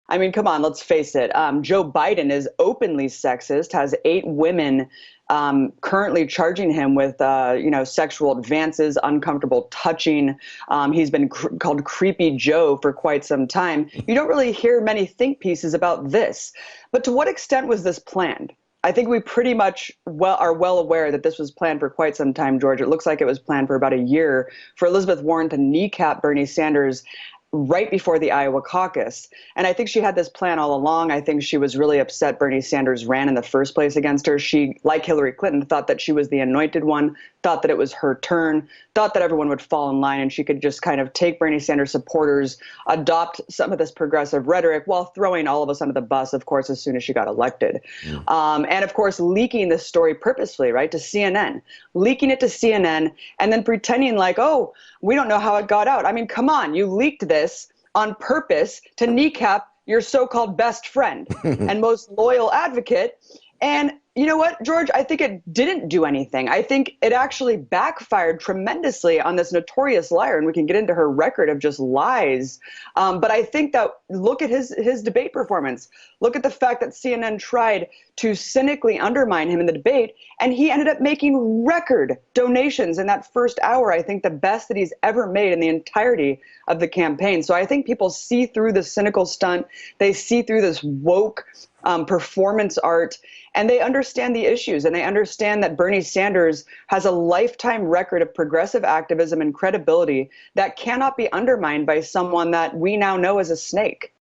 I mean, come on, let's face it. Joe Biden is openly sexist, has 8 women currently charging him with, sexual advances, uncomfortable touching. He's been called Creepy Joe for quite some time. You don't really hear many think pieces about this. But to what extent was this planned? I think we pretty much are well aware that this was planned for quite some time, George. It looks like it was planned for about a year for Elizabeth Warren to kneecap Bernie Sanders right before the Iowa caucus. And I think she had this plan all along. I think she was really upset Bernie Sanders ran in the first place against her. She, like Hillary Clinton, thought that she was the anointed one, thought that it was her turn, thought that everyone would fall in line and she could just kind of take Bernie Sanders supporters, adopt some of this progressive rhetoric while throwing all of us under the bus, of course, as soon as she got elected. And of course, leaking this story purposefully, right, to CNN, leaking it to CNN and then pretending like, oh, we don't know how it got out. I mean, come on, you leaked this on purpose to kneecap your so-called best friend and most loyal advocate. And you know what, George? I think it didn't do anything. I think it actually backfired tremendously on this notorious liar, and we can get into her record of just lies. But I think that look at his debate performance. Look at the fact that CNN tried to cynically undermine him in the debate, and he ended up making record donations in that first hour. I think the best that he's ever made in the entirety of the campaign. So I think people see through the cynical stunt. They see through this woke performance art, and they understand the issues, and they understand that Bernie Sanders has a lifetime record of progressive activism and credibility that cannot be undermined by someone that we now know as a snake.